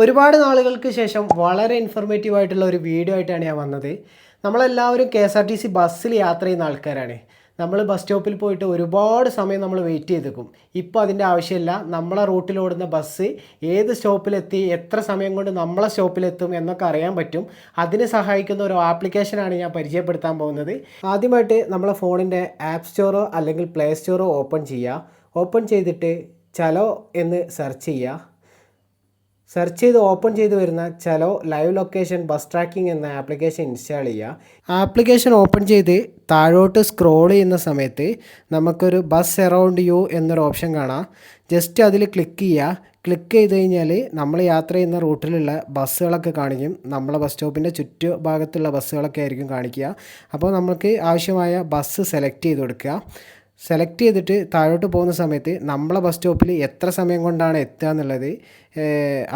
ഒരുപാട് നാളുകൾക്ക് ശേഷം വളരെ ഇൻഫോർമേറ്റീവ് ആയിട്ടുള്ള ഒരു വീഡിയോ ആയിട്ടാണ് ഞാൻ വന്നത്. നമ്മളെല്ലാവരും KSRTC ബസ്സിൽ യാത്ര ചെയ്യുന്ന ആൾക്കാരാണ്. നമ്മൾ ബസ് സ്റ്റോപ്പിൽ പോയിട്ട് ഒരുപാട് സമയം നമ്മൾ വെയിറ്റ് ചെയ്തേക്കും. ഇപ്പോൾ അതിൻ്റെ ആവശ്യമില്ല. നമ്മളെ റൂട്ടിലോടുന്ന ബസ് ഏത് സ്റ്റോപ്പിലെത്തി എത്ര സമയം കൊണ്ട് നമ്മളെ സ്റ്റോപ്പിലെത്തും എന്നൊക്കെ അറിയാൻ പറ്റും. അതിന് സഹായിക്കുന്ന ഒരു ആപ്ലിക്കേഷനാണ് ഞാൻ പരിചയപ്പെടുത്താൻ പോകുന്നത്. ആദ്യമായിട്ട് നമ്മളെ ഫോണിൻ്റെ ആപ്പ് സ്റ്റോറോ അല്ലെങ്കിൽ പ്ലേ സ്റ്റോറോ ഓപ്പൺ ചെയ്യുക. ഓപ്പൺ ചെയ്തിട്ട് ചലോ എന്ന് സെർച്ച് ചെയ്യുക. സെർച്ച് ചെയ്ത് ഓപ്പൺ ചെയ്ത് വരുന്ന ചലോ ലൈവ് ലൊക്കേഷൻ ബസ് ട്രാക്കിംഗ് എന്ന ആപ്ലിക്കേഷൻ ഇൻസ്റ്റാൾ ചെയ്യുക. ആപ്ലിക്കേഷൻ ഓപ്പൺ ചെയ്ത് താഴോട്ട് സ്ക്രോൾ ചെയ്യുന്ന സമയത്ത് നമുക്കൊരു ബസ് അറൗണ്ട് യു എന്നൊരു ഓപ്ഷൻ കാണാം. ജസ്റ്റ് അതിൽ ക്ലിക്ക് ചെയ്യുക. ക്ലിക്ക് ചെയ്ത് കഴിഞ്ഞാൽ നമ്മൾ യാത്ര ചെയ്യുന്ന റൂട്ടിലുള്ള ബസ്സുകളൊക്കെ കാണിക്കും. നമ്മളെ ബസ് സ്റ്റോപ്പിൻ്റെ ചുറ്റുഭാഗത്തുള്ള ബസ്സുകളൊക്കെ ആയിരിക്കും കാണിക്കുക. അപ്പോൾ നമുക്ക് ആവശ്യമായ ബസ് സെലക്ട് ചെയ്ത് കൊടുക്കുക. സെലക്ട് ചെയ്തിട്ട് താഴോട്ട് പോകുന്ന സമയത്ത് നമ്മളെ ബസ് സ്റ്റോപ്പിൽ എത്ര സമയം കൊണ്ടാണ് എത്തുക എന്നുള്ളത്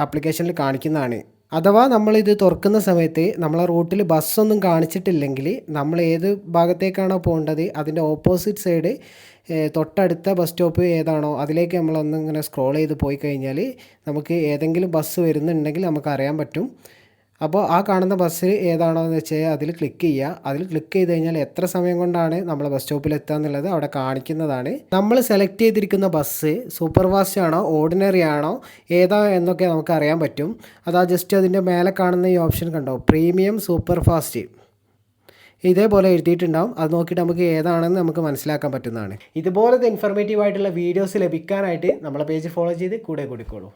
ആപ്ലിക്കേഷനിൽ കാണിക്കുന്നതാണ്. അഥവാ നമ്മളിത് തുറക്കുന്ന സമയത്ത് നമ്മളെ റൂട്ടിൽ ബസ്സൊന്നും കാണിച്ചിട്ടില്ലെങ്കിൽ നമ്മൾ ഏത് ഭാഗത്തേക്കാണോ പോകേണ്ടത് അതിൻ്റെ ഓപ്പോസിറ്റ് സൈഡ് തൊട്ടടുത്ത ബസ് സ്റ്റോപ്പ് ഏതാണോ അതിലേക്ക് നമ്മളൊന്നിങ്ങനെ സ്ക്രോൾ ചെയ്ത് പോയി കഴിഞ്ഞാൽ നമുക്ക് ഏതെങ്കിലും ബസ് വരുന്നുണ്ടെങ്കിൽ നമുക്ക് അറിയാൻ പറ്റും. അപ്പോൾ ആ കാണുന്ന ബസ് ഏതാണോ എന്ന് വെച്ച് കഴിഞ്ഞാൽ അതിൽ ക്ലിക്ക് ചെയ്യുക. അതിൽ ക്ലിക്ക് ചെയ്ത് കഴിഞ്ഞാൽ എത്ര സമയം കൊണ്ടാണ് നമ്മൾ ബസ് സ്റ്റോപ്പിൽ എത്തുക എന്നുള്ളത് അവിടെ കാണിക്കുന്നതാണ്. നമ്മൾ സെലക്ട് ചെയ്തിരിക്കുന്ന ബസ് സൂപ്പർ ഫാസ്റ്റ് ആണോ ഓർഡിനറി ആണോ ഏതാ എന്നൊക്കെ നമുക്ക് അറിയാൻ പറ്റും. അതാ ജസ്റ്റ് അതിൻ്റെ മേലെ കാണുന്ന ഈ ഓപ്ഷൻ കണ്ടോ, പ്രീമിയം സൂപ്പർ ഫാസ്റ്റ് ഇതേപോലെ എഴുതിയിട്ടുണ്ടാവും. അത് നോക്കിയിട്ട് നമുക്ക് ഏതാണെന്ന് നമുക്ക് മനസ്സിലാക്കാൻ പറ്റുന്നതാണ്. ഇതുപോലത്തെ ഇൻഫോർമേറ്റീവ് ആയിട്ടുള്ള വീഡിയോസ് ലഭിക്കാനായിട്ട് നമ്മളെ പേജ് ഫോളോ ചെയ്ത് കൂടെ കൊടുക്കോളൂ.